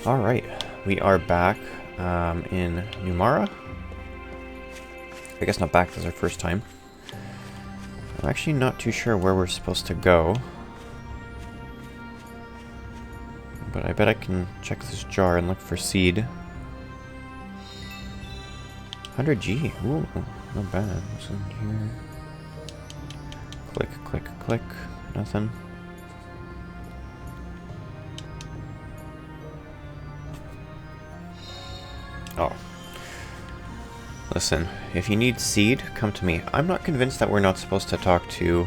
Alright, we are back in Numara. I guess not back, this is our first time. I'm actually not too sure where we're supposed to go. But I bet I can check this jar and look for seed. 100G, ooh, not bad. What's in here? Click, click, click, nothing. Oh. Listen, if you need seed, come to me. I'm not convinced that we're not supposed to talk to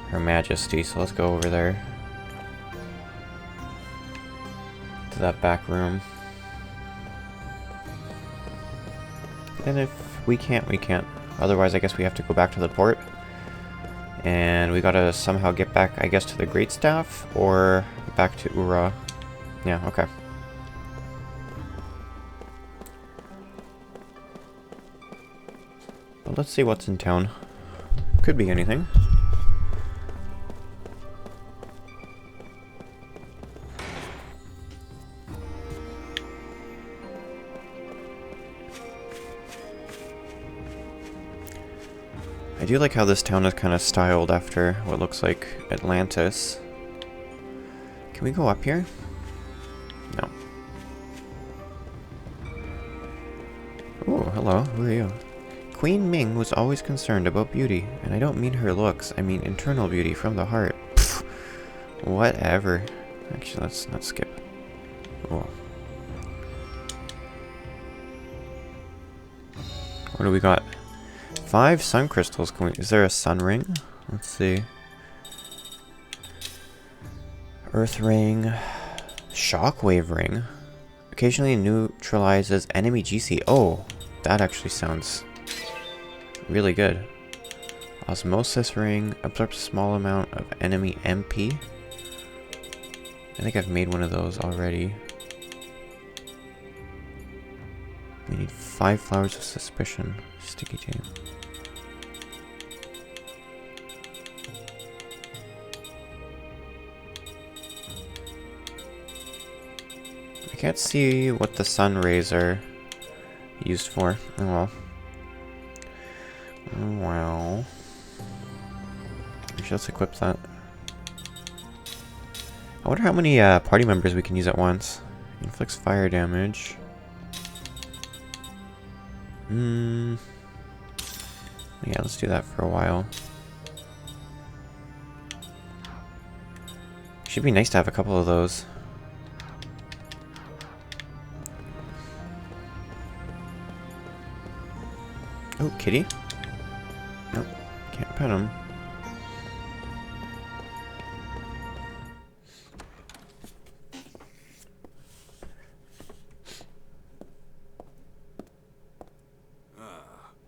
Her Majesty, so let's go over there. To that back room. And if we can't, we can't. Otherwise, I guess we have to go back to the port. And we gotta somehow get back, I guess, to the Great Staff, or back to Ura. Yeah, okay. But let's see what's in town. Could be anything. I do like how this town is kind of styled after what looks like Atlantis. Can we go up here? No. Oh, hello. Who are you? Queen Ming was always concerned about beauty, and I don't mean her looks, I mean internal beauty from the heart. Pfft. Whatever. Actually, let's not skip. Oh. What do we got? 5 sun crystals. Is there a sun ring? Let's see. Earth ring. Shockwave ring. Occasionally neutralizes enemy GC. Oh, that actually sounds really good. Osmosis ring. Absorbs a small amount of enemy MP. I think I've made one of those already. We need 5 flowers of suspicion. Sticky tape. I can't see what the sun rays are used for. Oh well. Oh well. Actually, let's equip that. I wonder how many party members we can use at once. Inflicts fire damage. Yeah, let's do that for a while. Should be nice to have a couple of those. Oh, kitty? Nope, can't pet him.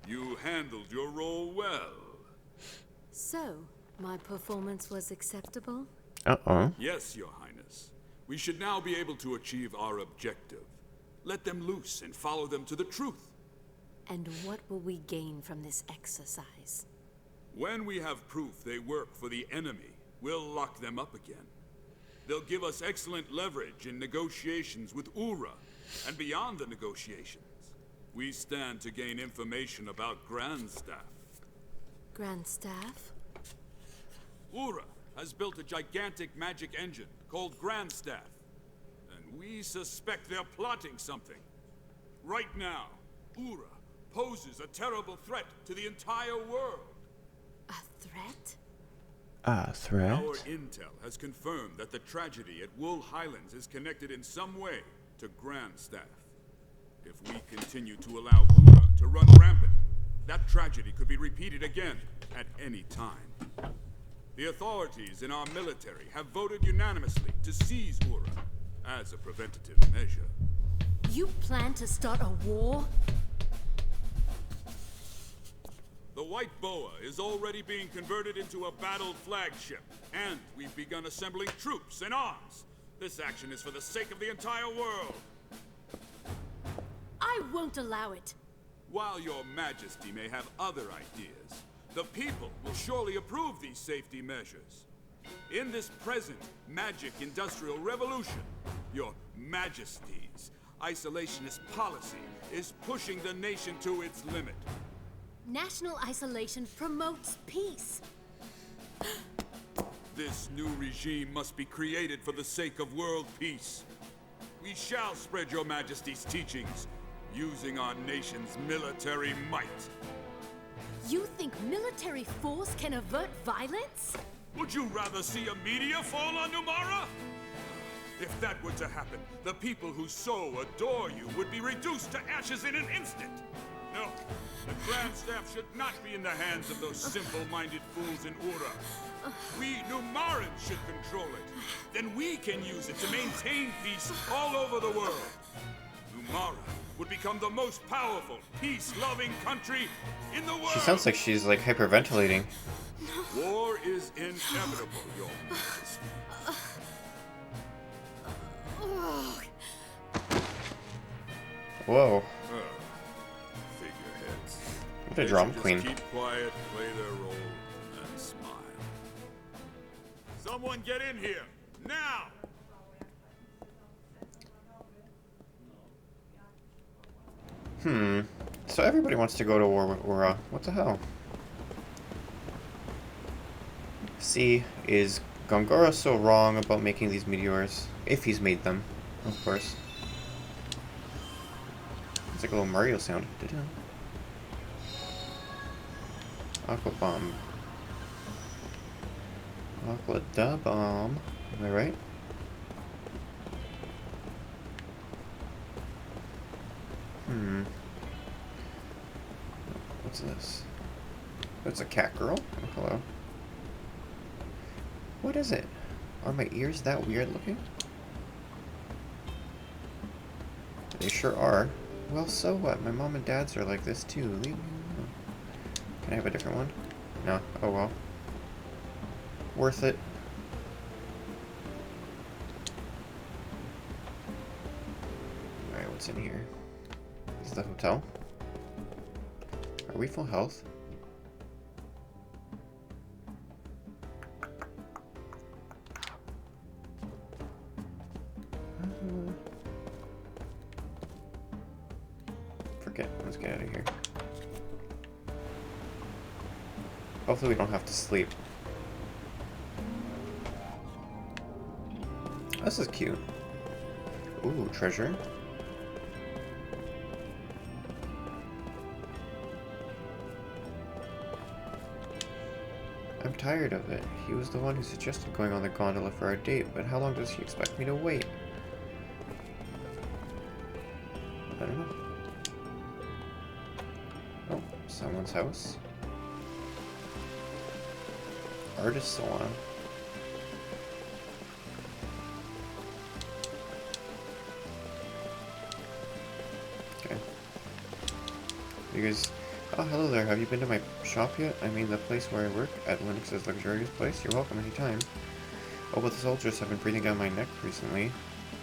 You handled your role well. So, my performance was acceptable? Uh-oh. Yes, Your Highness. We should now be able to achieve our objective. Let them loose and follow them to the truth. And what will we gain from this exercise? When we have proof they work for the enemy, we'll lock them up again. They'll give us excellent leverage in negotiations with Ura, and beyond the negotiations. We stand to gain information about Grand Staff. Grand Staff? Ura has built a gigantic magic engine called Grand Staff. And we suspect they're plotting something. Right now, Ura poses a terrible threat to the entire world. A threat? A threat? Our intel has confirmed that the tragedy at Wool Highlands is connected in some way to Grand Staff. If we continue to allow Ura to run rampant, that tragedy could be repeated again at any time. The authorities in our military have voted unanimously to seize Ura as a preventative measure. You plan to start a war? The White Boa is already being converted into a battle flagship, and we've begun assembling troops and arms. This action is for the sake of the entire world. I won't allow it. While your majesty may have other ideas, the people will surely approve these safety measures. In this present magic industrial revolution, your majesty's isolationist policy is pushing the nation to its limit. National isolation promotes peace. This new regime must be created for the sake of world peace. We shall spread your majesty's teachings, using our nation's military might. You think military force can avert violence? Would you rather see a meteor fall on Numara? If that were to happen, the people who so adore you would be reduced to ashes in an instant. No, the Grand Staff should not be in the hands of those simple-minded fools in Ura. We Numarans should control it. Then we can use it to maintain peace all over the world. Numara would become the most powerful, peace-loving country in the world. She sounds like she's like hyperventilating. War is inevitable, Your Majesty. Whoa. Figureheads. What a drama queen. Keep quiet, play their role, and smile. Someone get in here, now! So everybody wants to go to war with Ura. What the hell? See, is Gongora so wrong about making these meteors? If he's made them, of course. It's like a little Mario sound. Aqua bomb. Aqua da bomb. Am I right? What's this? That's a cat girl? Oh, hello. What is it? Are my ears that weird looking? They sure are. Well, so what? My mom and dad's are like this too. Leave me alone. Can I have a different one? No. Oh well. Worth it. Alright, what's in here? Is the hotel? Are we full health? Forget. Let's get out of here. Hopefully we don't have to sleep. This is cute. Ooh, treasure. I'm tired of it. He was the one who suggested going on the gondola for our date, but how long does he expect me to wait? I don't know. Oh, someone's house. Artist salon. Okay. You guys... Oh, hello there. Have you been to my shop yet? I mean, the place where I work, at Linux's luxurious place? You're welcome anytime. Oh, but the soldiers have been breathing down my neck recently.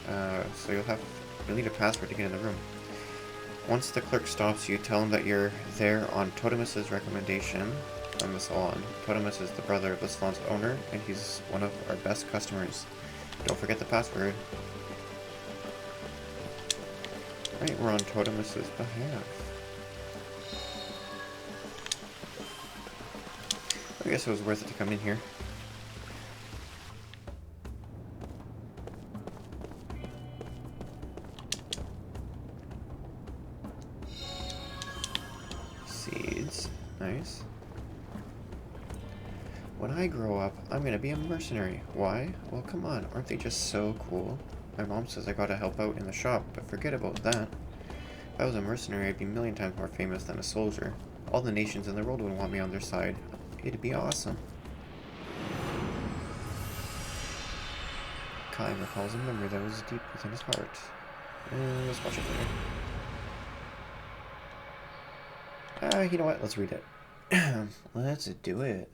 So you'll need a password to get in the room. Once the clerk stops you, tell him that you're there on Totemus's recommendation from the salon. Totemus is the brother of the salon's owner, and he's one of our best customers. Don't forget the password. Right, we're on Totemus's behalf. I guess it was worth it to come in here. Seeds. Nice. When I grow up, I'm gonna be a mercenary. Why? Well, come on. Aren't they just so cool? My mom says I gotta help out in the shop, but forget about that. If I was a mercenary, I'd be a million times more famous than a soldier. All the nations in the world would want me on their side. It'd be awesome. Kai recalls a memory that was deep within his heart. Let's watch it later. You know what? Let's read it. Let's do it.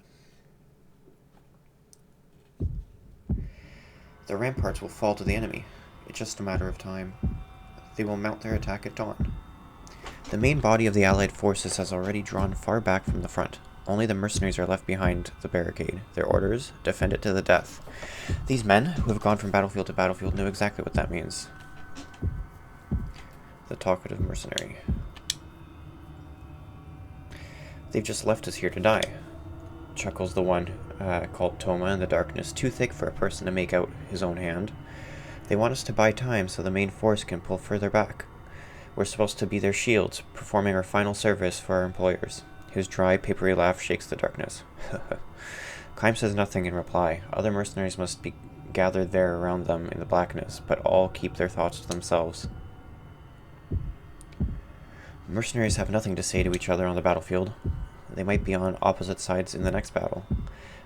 The ramparts will fall to the enemy. It's just a matter of time. They will mount their attack at dawn. The main body of the Allied forces has already drawn far back from the front. Only the mercenaries are left behind the barricade. Their orders, defend it to the death. These men, who have gone from battlefield to battlefield, know exactly what that means. The talkative mercenary. They've just left us here to die, chuckles the one called Toma in the darkness, too thick for a person to make out his own hand. They want us to buy time so the main force can pull further back. We're supposed to be their shields, performing our final service for our employers. His dry, papery laugh shakes the darkness. Kaim says nothing in reply. Other mercenaries must be gathered there around them in the blackness, but all keep their thoughts to themselves. Mercenaries have nothing to say to each other on the battlefield. They might be on opposite sides in the next battle.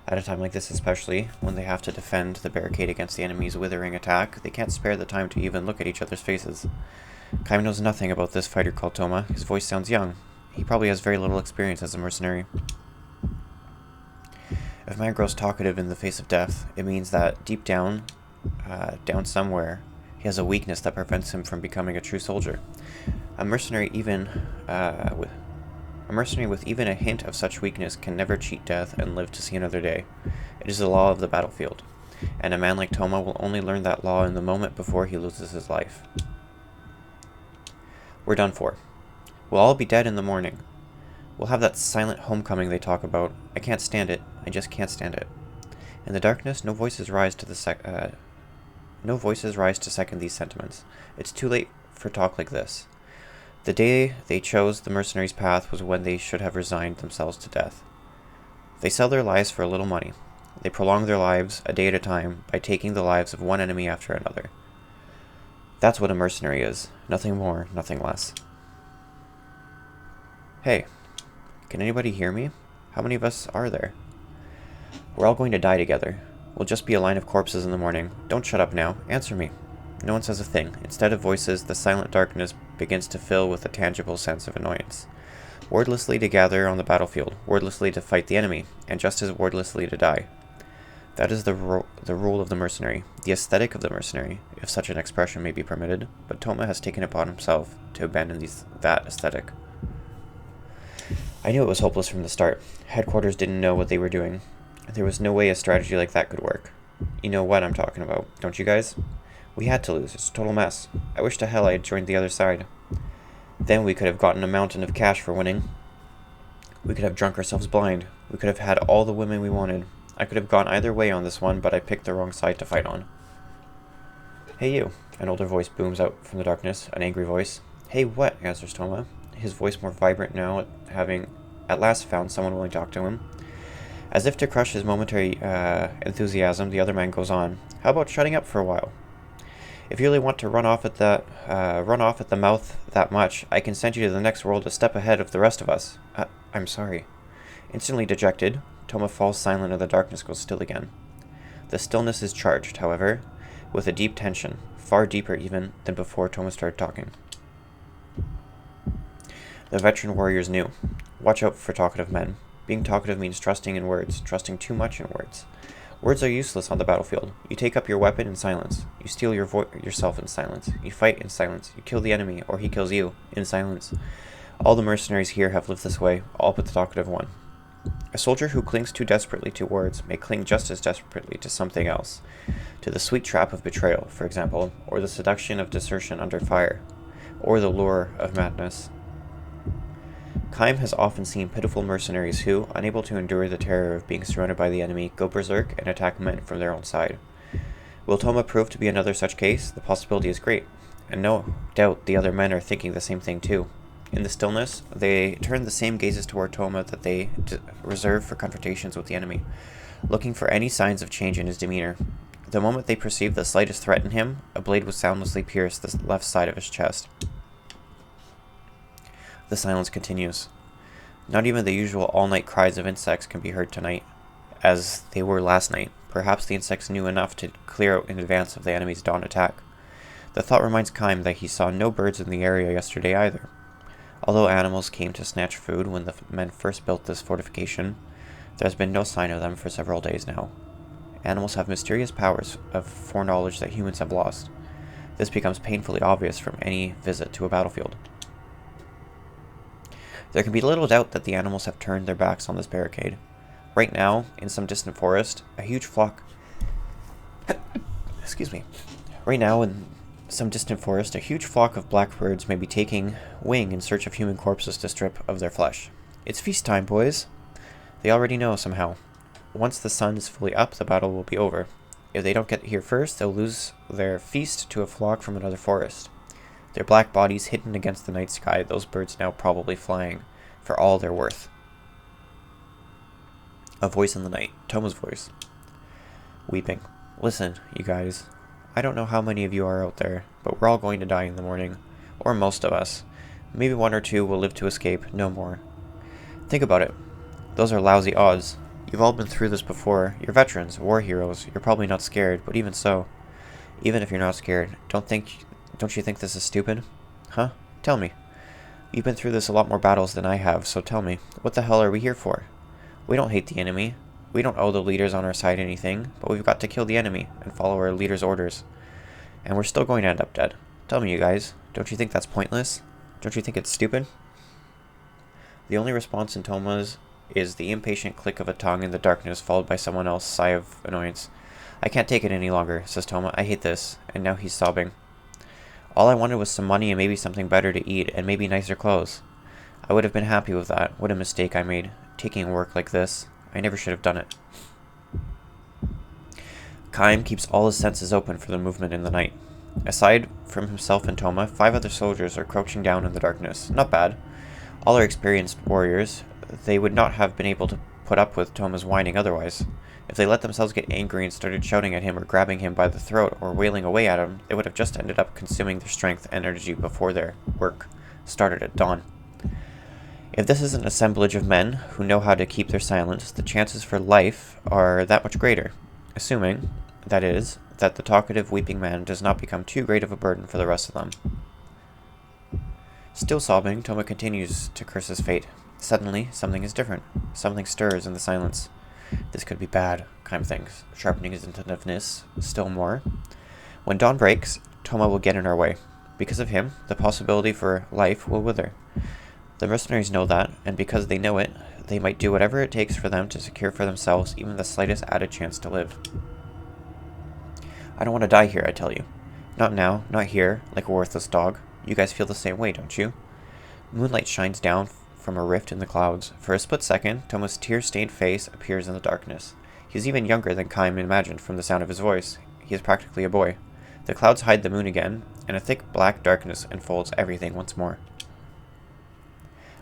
At a time like this especially, when they have to defend the barricade against the enemy's withering attack, they can't spare the time to even look at each other's faces. Kaim knows nothing about this fighter called Toma. His voice sounds young. He probably has very little experience as a mercenary. If a man grows talkative in the face of death, it means that deep down, down somewhere, he has a weakness that prevents him from becoming a true soldier. A mercenary with even a hint of such weakness can never cheat death and live to see another day. It is the law of the battlefield, and a man like Toma will only learn that law in the moment before he loses his life. We're done for. We'll all be dead in the morning. We'll have that silent homecoming they talk about. I can't stand it. I just can't stand it. In the darkness, no voices rise to second these sentiments. It's too late for talk like this. The day they chose the mercenaries' path was when they should have resigned themselves to death. They sell their lives for a little money. They prolong their lives a day at a time by taking the lives of one enemy after another. That's what a mercenary is. Nothing more, nothing less. Hey, can anybody hear me? How many of us are there? We're all going to die together. We'll just be a line of corpses in the morning. Don't shut up now. Answer me. No one says a thing. Instead of voices, the silent darkness begins to fill with a tangible sense of annoyance. Wordlessly to gather on the battlefield, wordlessly to fight the enemy, and just as wordlessly to die. That is the rule of the mercenary, the aesthetic of the mercenary, if such an expression may be permitted, but Toma has taken upon himself to abandon that aesthetic. I knew it was hopeless from the start. Headquarters didn't know what they were doing. There was no way a strategy like that could work. You know what I'm talking about, don't you guys? We had to lose. It's a total mess. I wish to hell I had joined the other side. Then we could have gotten a mountain of cash for winning. We could have drunk ourselves blind. We could have had all the women we wanted. I could have gone either way on this one, but I picked the wrong side to fight on. Hey you, an older voice booms out from the darkness, an angry voice. Hey what, answers Toma, his voice more vibrant now at having at last found someone willing to talk to him. As if to crush his momentary enthusiasm, the other man goes on. How about shutting up for a while? If you really want to run off at the mouth that much, I can send you to the next world a step ahead of the rest of us. I'm sorry. Instantly dejected, Toma falls silent and the darkness goes still again. The stillness is charged, however, with a deep tension, far deeper even than before Toma started talking. The veteran warriors knew. Watch out for talkative men. Being talkative means trusting in words, trusting too much in words. Words are useless on the battlefield. You take up your weapon in silence. You steal yourself in silence. You fight in silence. You kill the enemy, or he kills you, in silence. All the mercenaries here have lived this way, all but the talkative one. A soldier who clings too desperately to words may cling just as desperately to something else. To the sweet trap of betrayal, for example, or the seduction of desertion under fire, or the lure of madness. Kaim has often seen pitiful mercenaries who, unable to endure the terror of being surrounded by the enemy, go berserk and attack men from their own side. Will Toma prove to be another such case? The possibility is great, and no doubt the other men are thinking the same thing too. In the stillness, they turn the same gazes toward Toma that they reserve for confrontations with the enemy, looking for any signs of change in his demeanor. The moment they perceive the slightest threat in him, a blade will soundlessly pierce the left side of his chest. The silence continues. Not even the usual all-night cries of insects can be heard tonight, as they were last night. Perhaps the insects knew enough to clear out in advance of the enemy's dawn attack. The thought reminds Kaim that he saw no birds in the area yesterday either. Although animals came to snatch food when the men first built this fortification, there has been no sign of them for several days now. Animals have mysterious powers of foreknowledge that humans have lost. This becomes painfully obvious from any visit to a battlefield. There can be little doubt that the animals have turned their backs on this barricade. Right now, in some distant forest, a huge flock... Excuse me. Right now, in some distant forest, a huge flock of blackbirds may be taking wing in search of human corpses to strip of their flesh. It's feast time, boys. They already know somehow. Once the sun is fully up, the battle will be over. If they don't get here first, they'll lose their feast to a flock from another forest. Their black bodies hidden against the night sky, those birds now probably flying for all they're worth. A voice in the night. Toma's voice. Weeping. Listen, you guys. I don't know how many of you are out there, but we're all going to die in the morning. Or most of us. Maybe one or two will live to escape, no more. Think about it. Those are lousy odds. You've all been through this before. You're veterans, war heroes. You're probably not scared, but even so. Even if you're not scared, don't you think this is stupid? Huh? Tell me. You've been through this a lot more battles than I have, so tell me, what the hell are we here for? We don't hate the enemy. We don't owe the leaders on our side anything, but we've got to kill the enemy and follow our leader's orders. And we're still going to end up dead. Tell me, you guys, don't you think that's pointless? Don't you think it's stupid? The only response in Toma's is the impatient click of a tongue in the darkness, followed by someone else's sigh of annoyance. I can't take it any longer, says Toma. I hate this. And now he's sobbing. All I wanted was some money and maybe something better to eat and maybe nicer clothes. I would have been happy with that. What a mistake I made, taking work like this. I never should have done it. Kaim keeps all his senses open for the movement in the night. Aside from himself and Toma, 5 other soldiers are crouching down in the darkness. Not bad. All are experienced warriors. They would not have been able to put up with Toma's whining otherwise. If they let themselves get angry and started shouting at him or grabbing him by the throat or wailing away at him, they would have just ended up consuming their strength and energy before their work started at dawn. If this is an assemblage of men who know how to keep their silence, the chances for life are that much greater, assuming, that is, that the talkative weeping man does not become too great of a burden for the rest of them. Still sobbing, Toma continues to curse his fate. Suddenly, something is different. Something stirs in the silence. This could be bad, Kaim thinks, sharpening his attentiveness still more. When dawn breaks, Toma will get in our way. Because of him, the possibility for life will wither. The mercenaries know that, and because they know it, they might do whatever it takes for them to secure for themselves even the slightest added chance to live. I don't want to die here, I tell you. Not now, not here, like a worthless dog. You guys feel the same way, don't you? Moonlight shines down from a rift in the clouds. For a split second, Toma's tear-stained face appears in the darkness. He is even younger than Kaim imagined from the sound of his voice. He is practically a boy. The clouds hide the moon again, and a thick black darkness enfolds everything once more.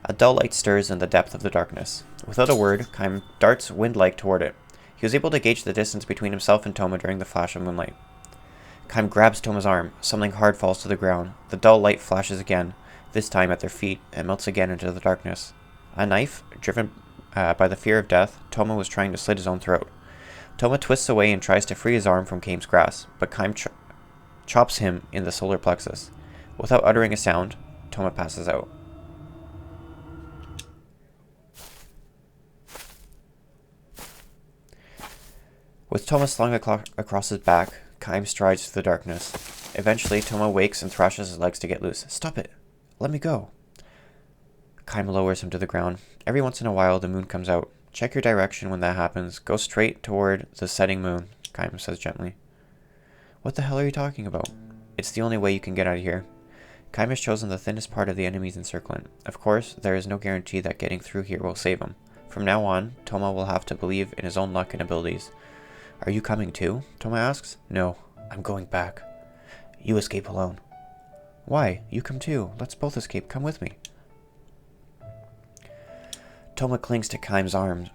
A dull light stirs in the depth of the darkness. Without a word, Kaim darts wind-like toward it. He was able to gauge the distance between himself and Toma during the flash of moonlight. Kaim grabs Toma's arm. Something hard falls to the ground. The dull light flashes again, this time at their feet, and melts again into the darkness. A knife, driven by the fear of death, Toma was trying to slit his own throat. Toma twists away and tries to free his arm from Kaim's grasp, but Kaim chops him in the solar plexus. Without uttering a sound, Toma passes out. With Toma slung across his back, Kaim strides through the darkness. Eventually, Toma wakes and thrashes his legs to get loose. Stop it! Let me go! Kaim lowers him to the ground. Every once in a while, the moon comes out. Check your direction when that happens. Go straight toward the setting moon, Kaim says gently. What the hell are you talking about? It's the only way you can get out of here. Kaim has chosen the thinnest part of the enemy's encirclement. Of course, there is no guarantee that getting through here will save him. From now on, Toma will have to believe in his own luck and abilities. Are you coming too? Toma asks. No, I'm going back. You escape alone. Why? You come too. Let's both escape. Come with me. Toma clings to Kaim's arms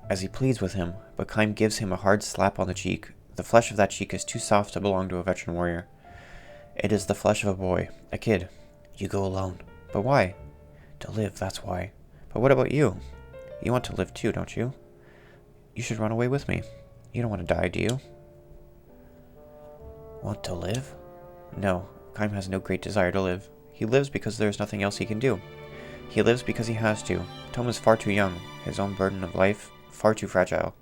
as he pleads with him, but Kaim gives him a hard slap on the cheek. The flesh of that cheek is too soft to belong to a veteran warrior. It is the flesh of a boy, a kid. You go alone. But why? To live, that's why. But what about you? You want to live too, don't you? You should run away with me. You don't want to die, do you? Want to live? No, Kaim has no great desire to live. He lives because there is nothing else he can do. He lives because he has to. Toma's far too young, his own burden of life far too fragile,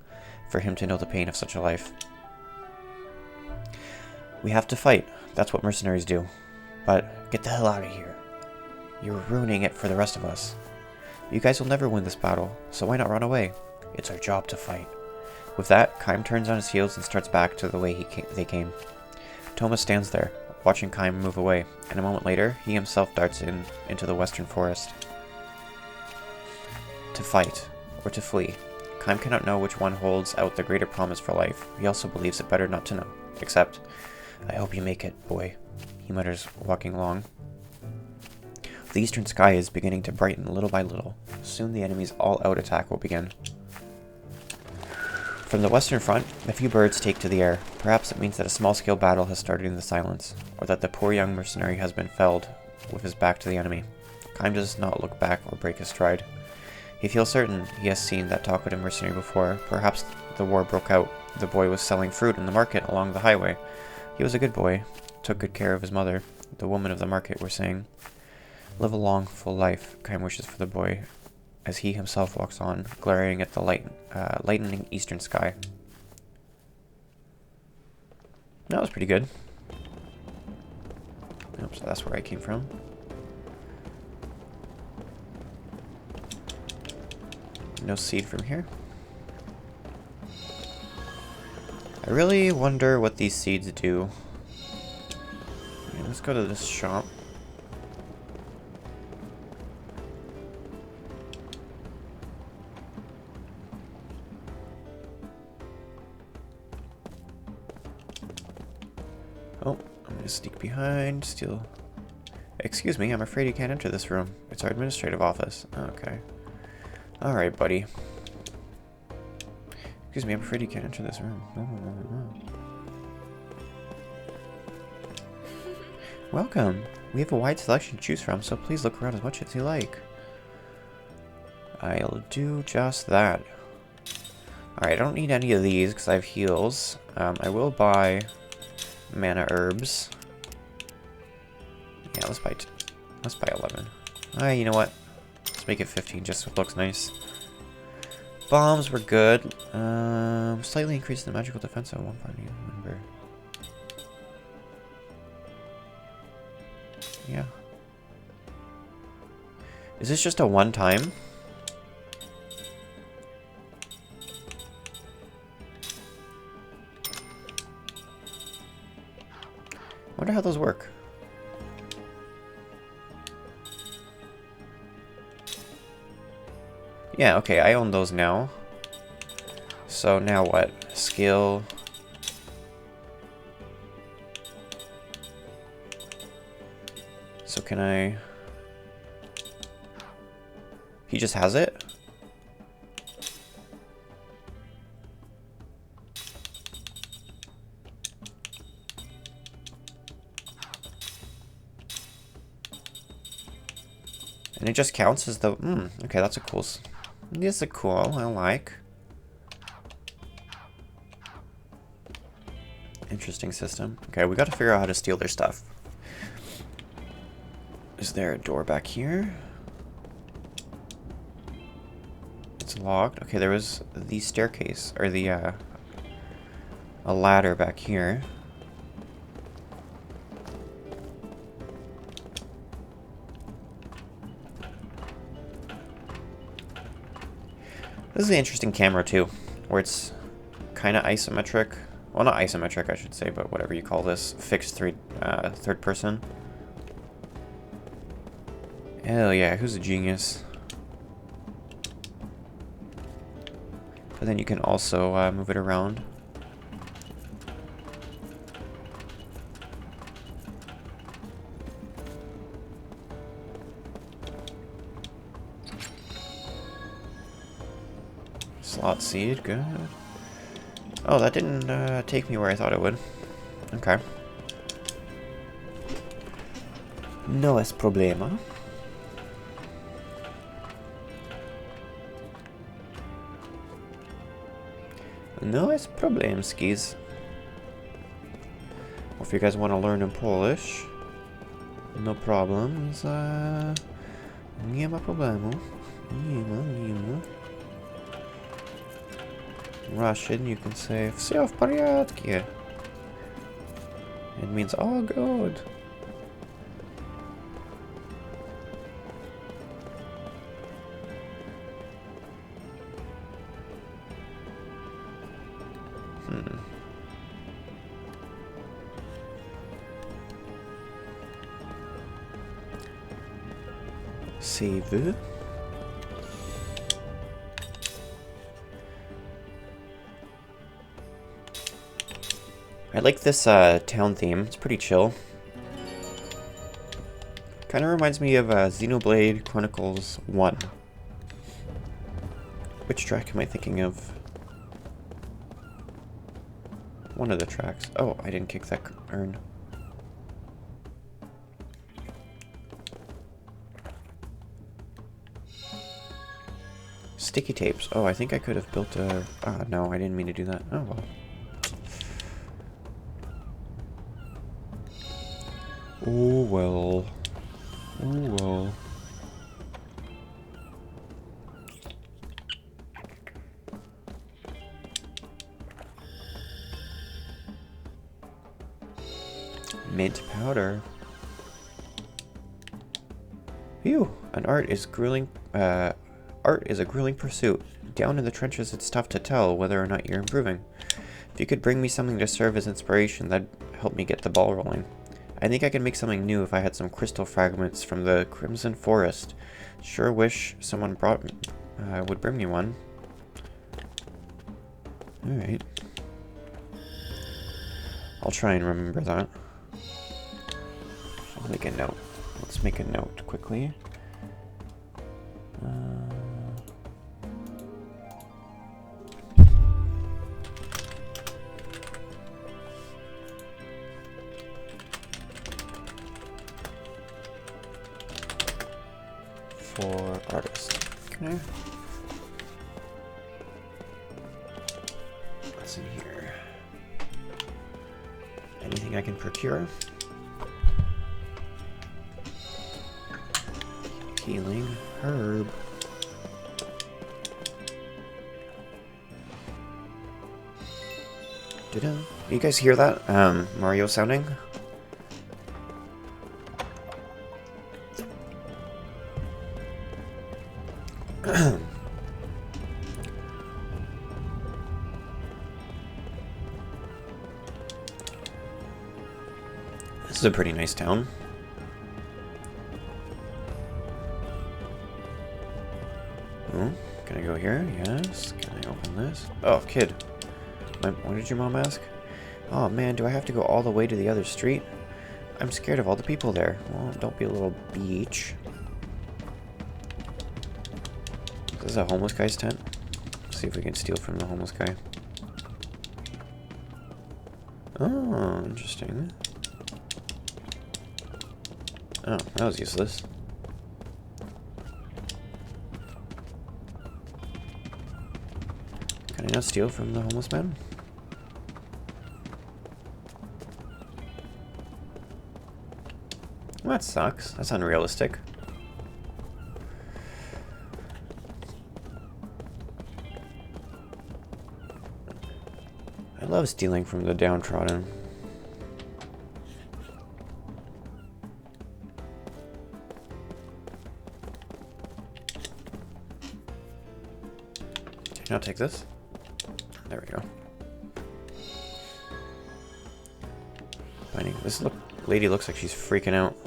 for him to know the pain of such a life. We have to fight. That's what mercenaries do. But get the hell out of here. You're ruining it for the rest of us. You guys will never win this battle, so why not run away? It's our job to fight. With that, Kaim turns on his heels and starts back to the way they came. Thomas stands there, watching Kaim move away, and a moment later, he himself darts into the western forest. To fight, or to flee. Kaim cannot know which one holds out the greater promise for life. He also believes it better not to know. Except, I hope you make it, boy, he mutters, walking along. The eastern sky is beginning to brighten little by little. Soon the enemy's all-out attack will begin. From the western front, a few birds take to the air. Perhaps it means that a small-scale battle has started in the silence, or that the poor young mercenary has been felled with his back to the enemy. Kaim does not look back or break his stride. He feels certain he has seen that talkative mercenary before. Perhaps the war broke out. The boy was selling fruit in the market along the highway. He was a good boy, took good care of his mother. The women of the market were saying, "Live a long, full life," Kaim wishes for the boy, as he himself walks on, glaring at the lightening eastern sky. That was pretty good. Oops, so that's where I came from. No seed from here. I really wonder what these seeds do. Yeah, let's go to this shop. Oh, I'm gonna sneak behind, steal. Excuse me, I'm afraid you can't enter this room. It's our administrative office. Okay. Alright, buddy. Excuse me, I'm afraid you can't enter this room. Welcome. We have a wide selection to choose from, so please look around as much as you like. I'll do just that. Alright, I don't need any of these because I have heals. I will buy mana herbs. Yeah, let's buy 11. Alright, you know what? Let's make it 15 just so it looks nice. Bombs were good. Slightly increased the magical defense of one party member. Yeah. Is this just a one-time? I wonder how those work. Yeah, okay, I own those now. So now what? Skill. So can I... He just has it? And it just counts as the... okay, that's a cool... This is cool, I like. Interesting system. Okay, we gotta figure out how to steal their stuff. Is there a door back here? It's locked. Okay, there was the staircase, or the, a ladder back here. This is an interesting camera too, where it's kind of isometric. Well, not isometric, I should say, but whatever you call this, fixed third person. Hell yeah, who's a genius? But then you can also move it around. Slot seed, good. Oh, that didn't take me where I thought it would. Okay. No es problema. No es problemskis. Well, if you guys want to learn in Polish, no problems. Nie ma problemu. Nie ma. Russian, you can say "Всё в порядке." It means all good. Save. I like this town theme. It's pretty chill. Kind of reminds me of Xenoblade Chronicles 1. Which track am I thinking of? One of the tracks. Oh, I didn't kick that urn. Sticky tapes. Oh, I think I could have built a... Ah, no, I didn't mean to do that. Oh, well. Oh, well. Oh, well. Mint powder. Phew! Art is a grueling pursuit. Down in the trenches, it's tough to tell whether or not you're improving. If you could bring me something to serve as inspiration, that'd help me get the ball rolling. I think I could make something new if I had some crystal fragments from the Crimson Forest. Sure wish someone would bring me one. Alright. I'll try and remember that. I'll make a note. Let's make a note quickly. 4 artists. Okay. What's in here? Anything I can procure? Healing herb. You guys hear that? Mario sounding? This is a pretty nice town. Oh, can I go here? Yes. Can I open this? Oh, kid. What did your mom ask? Oh man, do I have to go all the way to the other street? I'm scared of all the people there. Well, don't be a little beach. This is a homeless guy's tent. Let's see if we can steal from the homeless guy. Oh, interesting. Oh, that was useless. Can I not steal from the homeless man? Well, that sucks. That's unrealistic. I love stealing from the downtrodden. Can I not take this? There we go. Finding this lady looks like she's freaking out.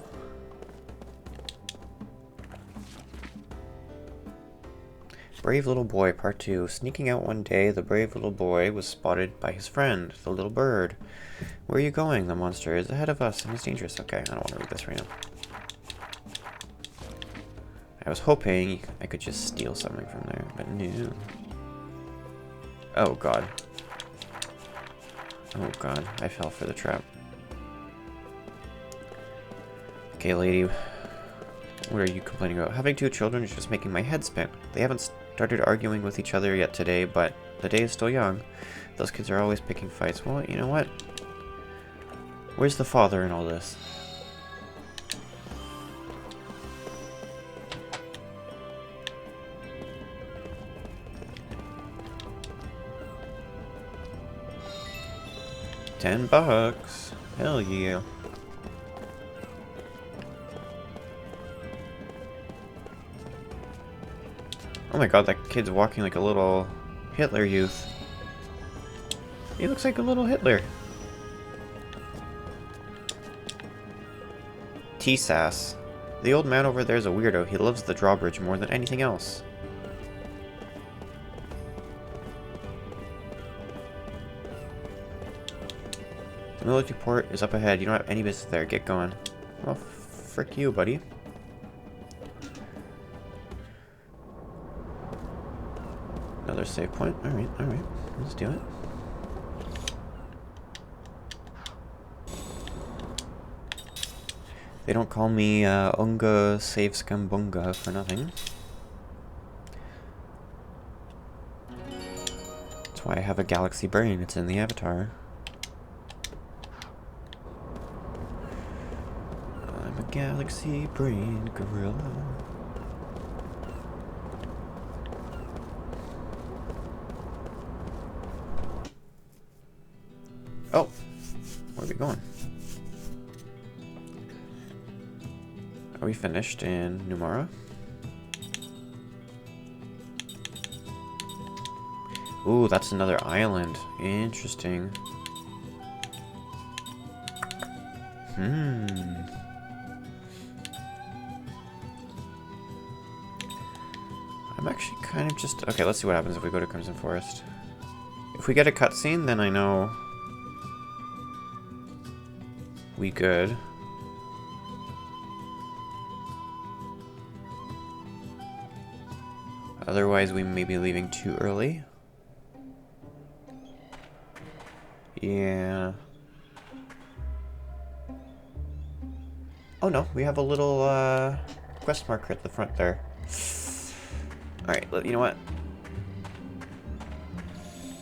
Brave Little Boy, Part 2. Sneaking out one day, the brave little boy was spotted by his friend, the little bird. Where are you going? The monster is ahead of us and it's dangerous. Okay, I don't want to read this right now. I was hoping I could just steal something from there, but no. Oh god. Oh god, I fell for the trap. Okay, lady. What are you complaining about? Having 2 children is just making my head spin. They haven't started arguing with each other yet today, but the day is still young. Those kids are always picking fights. Well, you know what? Where's the father in all this? $10. Hell yeah. Oh my god, that kid's walking like a little Hitler youth. He looks like a little Hitler. T-Sass. The old man over there is a weirdo. He loves the drawbridge more than anything else. The military port is up ahead. You don't have any business there. Get going. Well, frick you, buddy. Another save point. Alright, alright. Let's do it. They don't call me Unga Save Skambunga for nothing. That's why I have a galaxy brain. It's in the avatar. I'm a galaxy brain gorilla. Oh, where are we going? Are we finished in Numara? Ooh, that's another island. Interesting. I'm actually kind of just... Okay, let's see what happens if we go to Crimson Forest. If we get a cutscene, then I know... we good. Otherwise, we may be leaving too early. Yeah. Oh no, we have a little quest marker at the front there. Alright, you know what?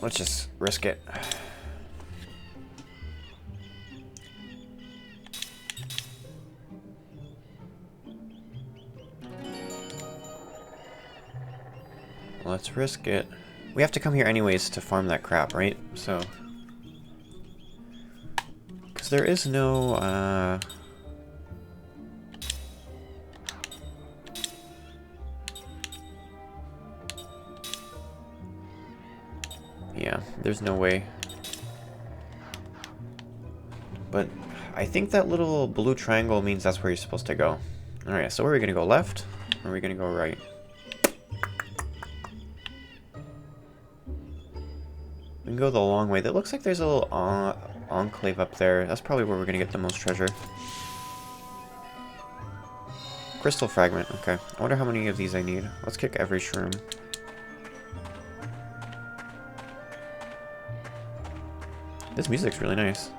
Let's just risk it. Let's risk it. We have to come here anyways to farm that crap, right? So... because there is no, yeah, there's no way. But I think that little blue triangle means that's where you're supposed to go. Alright, so where are we gonna go? Left? Or are we gonna go right? We can go the long way. That looks like there's a little enclave up there. That's probably where we're gonna get the most treasure. Crystal fragment. Okay. I wonder how many of these I need. Let's kick every shroom. This music's really nice.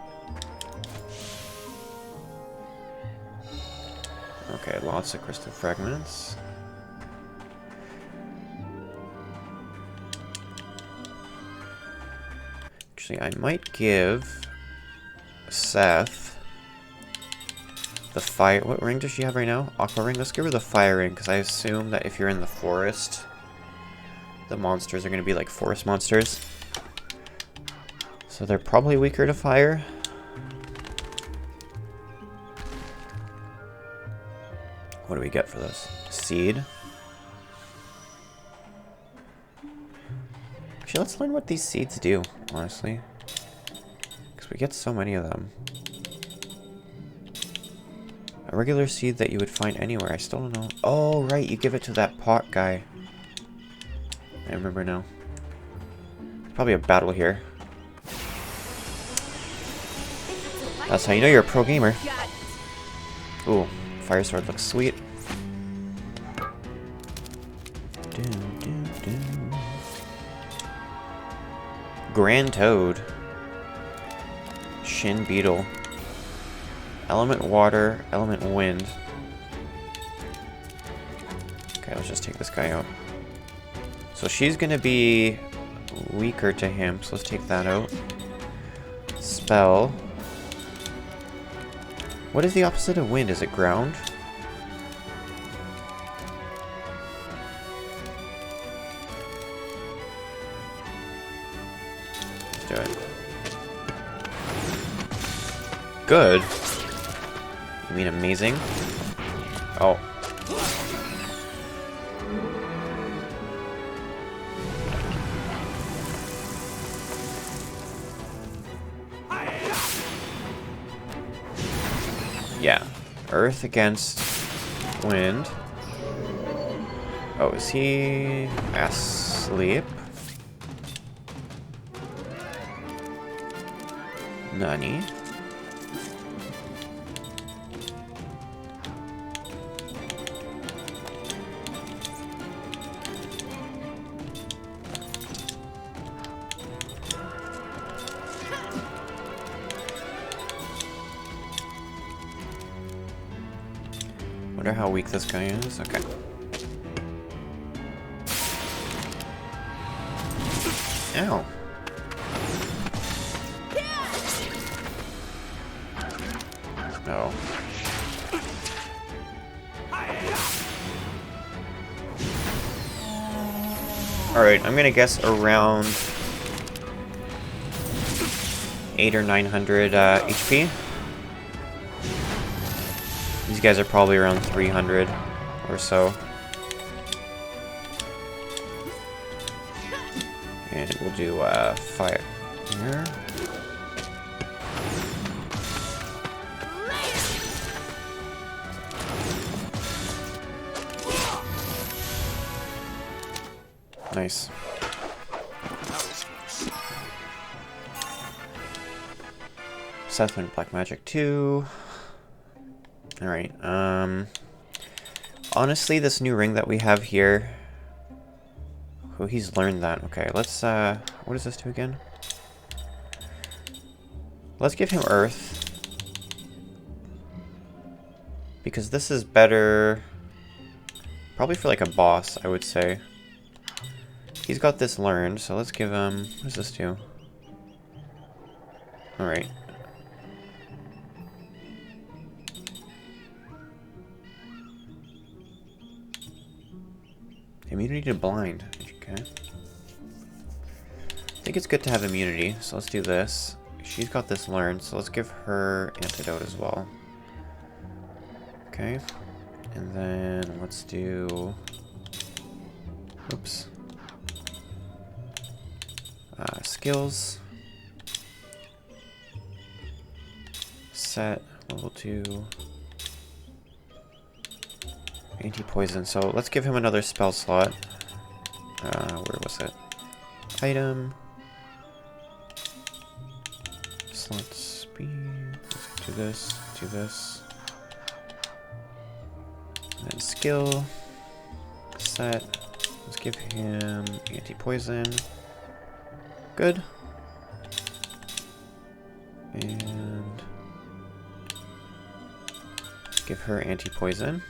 Okay, lots of crystal fragments. Actually, I might give Seth the fire... what ring does she have right now? Aqua ring? Let's give her the fire ring, because I assume that if you're in the forest, the monsters are going to be like forest monsters. So they're probably weaker to fire. What do we get for this? Seed? Actually, let's learn what these seeds do, honestly. Because we get so many of them. A regular seed that you would find anywhere. I still don't know. Oh, right. You give it to that pot guy. I remember now. Probably a battle here. That's how you know you're a pro gamer. Ooh, fire sword looks sweet. Grand Toad. Shin Beetle. Element Water, Element Wind. Okay, let's just take this guy out. So she's gonna be weaker to him, so let's take that out. Spell. What is the opposite of wind? Is it ground? Let's do it. Good. You mean amazing? Oh. Yeah. Earth against Wind. Oh, is he asleep? Nani? Wonder how weak this guy is. Okay. Ow. Oh. Alright, I'm gonna guess around 800 or 900 HP. These guys are probably around 300 or so. And we'll do fire here. Nice. Southwind Black Magic 2. Alright, honestly, this new ring that we have here... Oh, he's learned that. Okay, let's, what does this do again? Let's give him Earth. Because this is better... Probably for, like, a boss, I would say. He's got this learned, so let's give him... What does this do? Alright. Immunity to blind. Okay. I think it's good to have immunity, so let's do this. She's got this learned, so let's give her antidote as well. Okay. And then let's do... Oops. Skills. Set. Level 2. Anti-poison. So let's give him another spell slot. Where was it? Item. Slot speed. Let's do this. Do this. And then skill. Set. Let's give him anti-poison. Good. And give her anti-poison.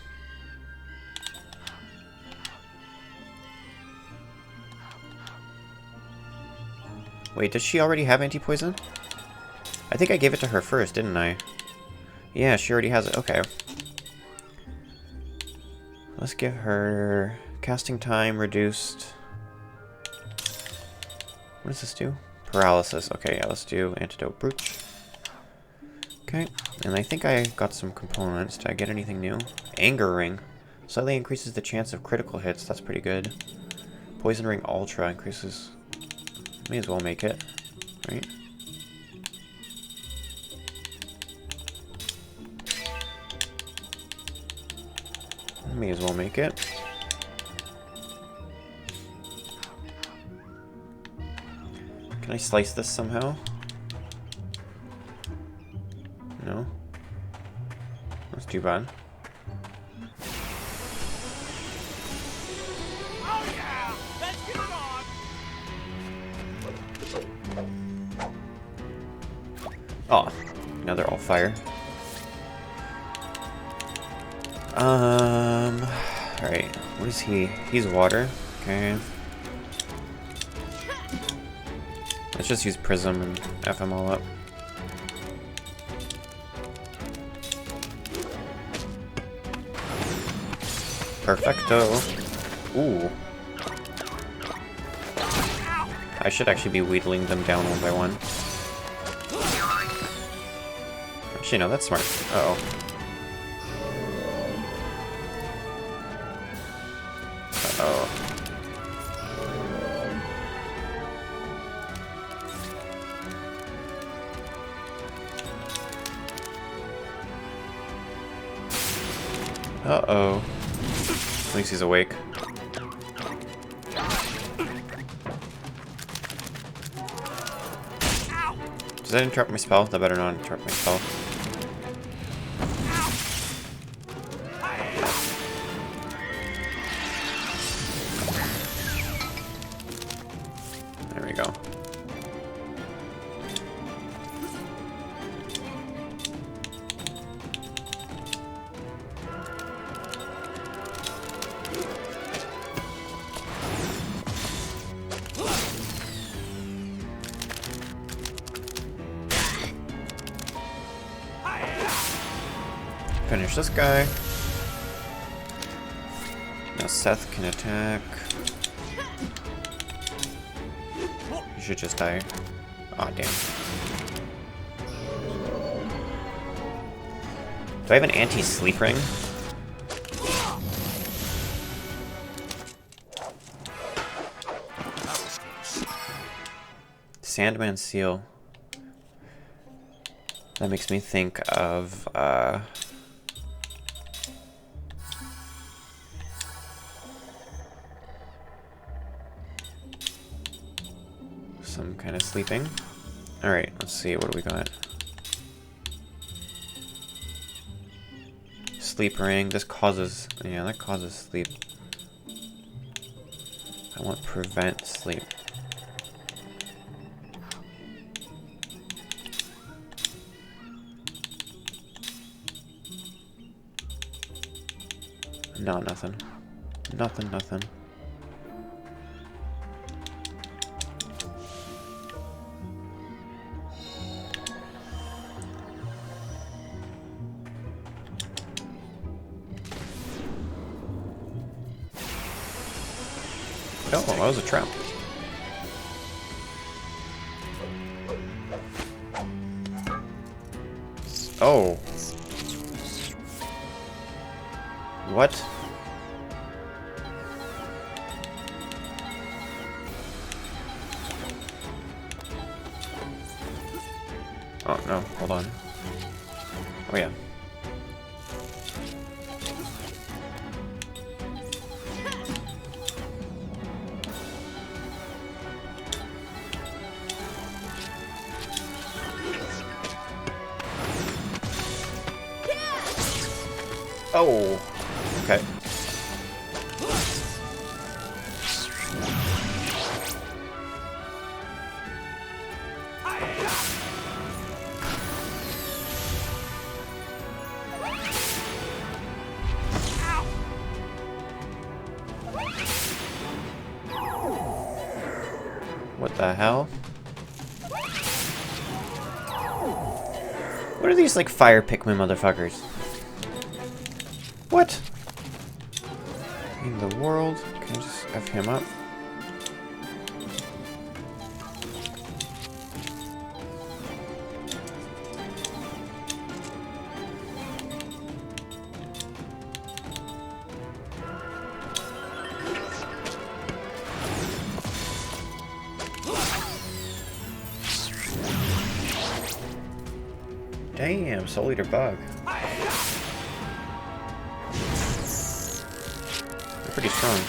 Wait, does she already have anti-poison? I think I gave it to her first, didn't I? Yeah, she already has it. Okay. Let's give her casting time reduced. What does this do? Paralysis. Okay, yeah, let's do antidote brooch. Okay, and I think I got some components. Did I get anything new? Anger ring. Slightly increases the chance of critical hits. That's pretty good. Poison ring ultra increases... May as well make it, right? May as well make it. Can I slice this somehow? No? That's too bad. Oh, now they're all fire. Alright, what is he? He's water. Okay. Let's just use Prism and F them all up. Perfecto. Ooh. I should actually be wheedling them down one by one. Actually, no, that's smart. Uh-oh. Uh-oh. Uh-oh. At least he's awake. Does that interrupt my spell? That better not interrupt my spell. There we go. Finish this guy. Now Seth can attack. You should just die. Aw, damn. Do I have an anti-sleep ring? Sandman seal. That makes me think of, some kind of sleeping. Alright, let's see, what do we got? Sleep ring, this causes, yeah, that causes sleep. I want prevent sleep. No, nothing. Nothing, nothing. Oh, that was a trap. Oh. What? Oh, no, hold on. Oh, yeah. Oh, okay. What the hell? What are these, like, fire Pikmin motherfuckers? What? In the world? Can I just F him up? Damn, Soul Eater bug. They're pretty strong.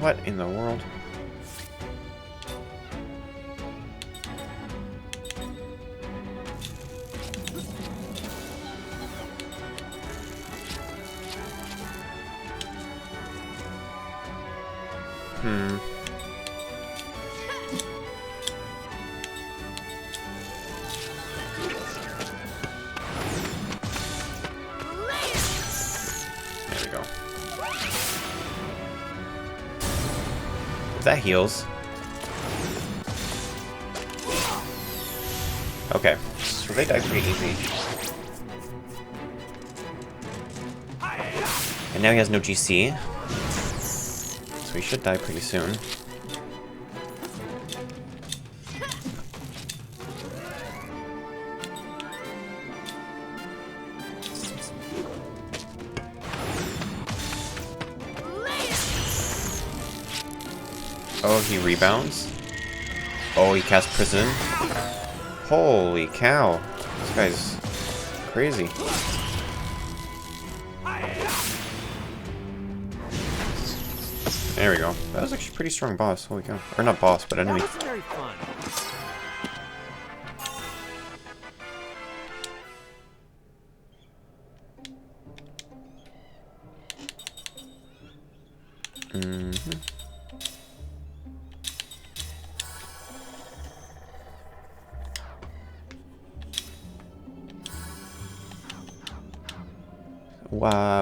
What in the world? There we go. That heals. Okay, so they die pretty easy. And now he has no GC. So he should die pretty soon. Oh, he rebounds. Oh, he casts Prison. Holy cow. This guy's crazy. There we go. That was actually a pretty strong boss. Holy cow. Or not boss, but enemy. That wasn't very fun.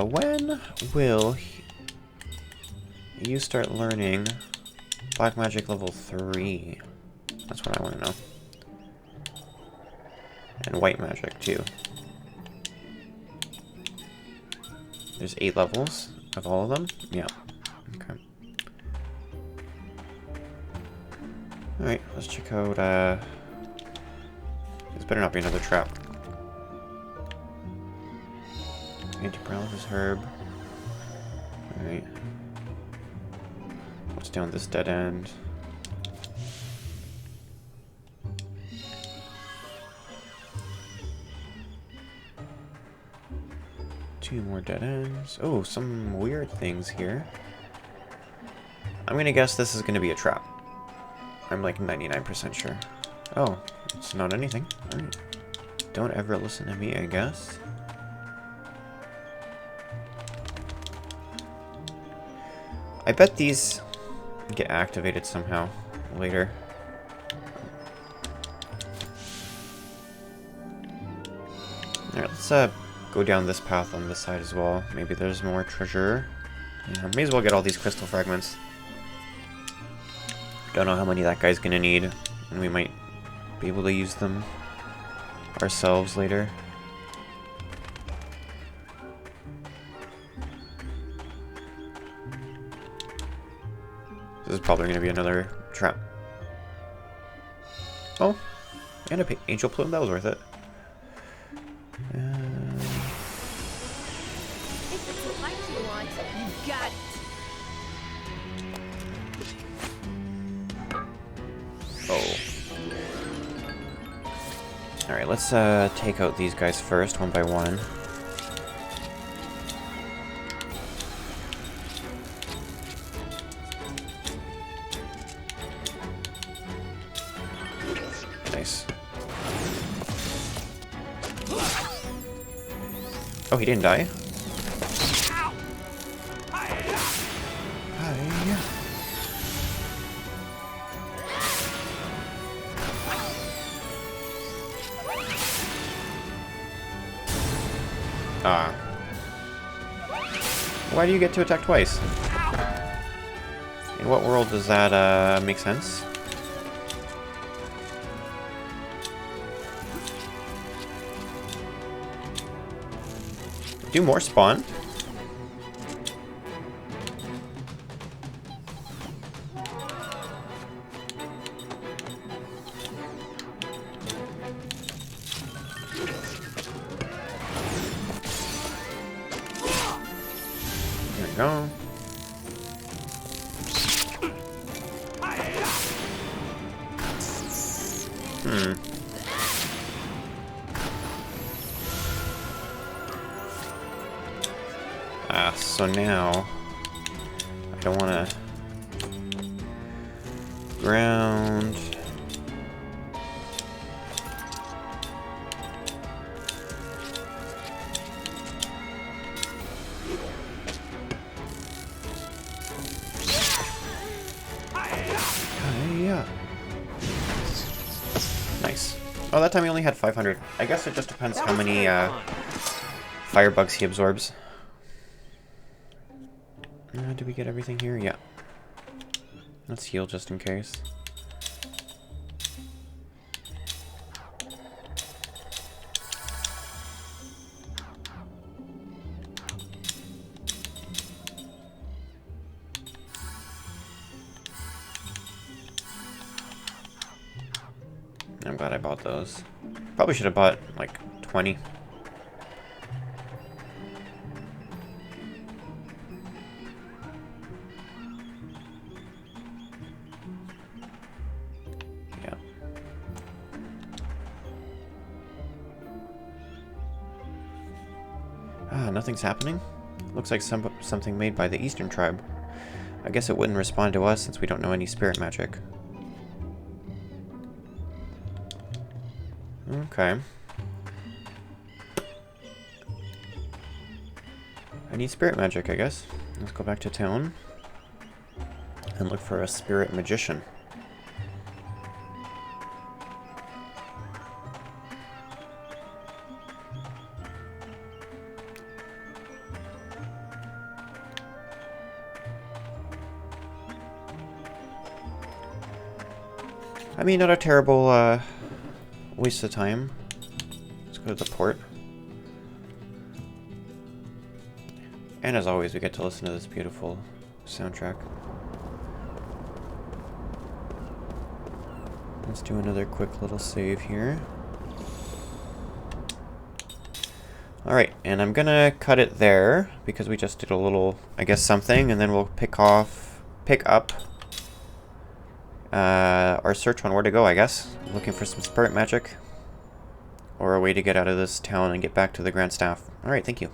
When will you start learning Black Magic level 3? That's what I want to know. And White Magic, too. There's 8 levels of all of them? Yeah. Okay. Alright, let's check out, this better not be another trap. Anti-paralysis herb. Alright. What's down this dead end? Two more dead ends. Oh, some weird things here. I'm gonna guess this is gonna be a trap. I'm like 99% sure. Oh, it's not anything. Alright. Don't ever listen to me, I guess. I bet these get activated somehow later. Alright, let's go down this path on this side as well. Maybe there's more treasure. Yeah, may as well get all these crystal fragments. Don't know how many that guy's gonna need, and we might be able to use them ourselves later. This is probably going to be another trap. Oh, and a angel plume. That was worth it. If it's the light you want, you got it. Oh. Alright, let's take out these guys first, one by one. Nice. Oh, he didn't die? Hi. Ah. Why do you get to attack twice? In what world does that make sense? Do more spawn? There we go. So now I don't want to ground. Yeah. Nice. Oh, that time he only had 500. I guess it just depends how many fire bugs he absorbs. Did we get everything here? Yeah. Let's heal just in case. I'm glad I bought those. Probably should have bought like 20. nothing's happening? Looks like something made by the Eastern tribe. I guess it wouldn't respond to us since we don't know any spirit magic. Okay. I need spirit magic, I guess. Let's go back to town and look for a spirit magician. I mean, not a terrible waste of time. Let's go to the port. And as always, we get to listen to this beautiful soundtrack. Let's do another quick little save here. Alright, and I'm gonna cut it there because we just did a little, I guess, something, and then we'll pick up our search on where to go, I guess. Looking for some spirit magic or a way to get out of this town and get back to the Grand Staff. Alright, thank you.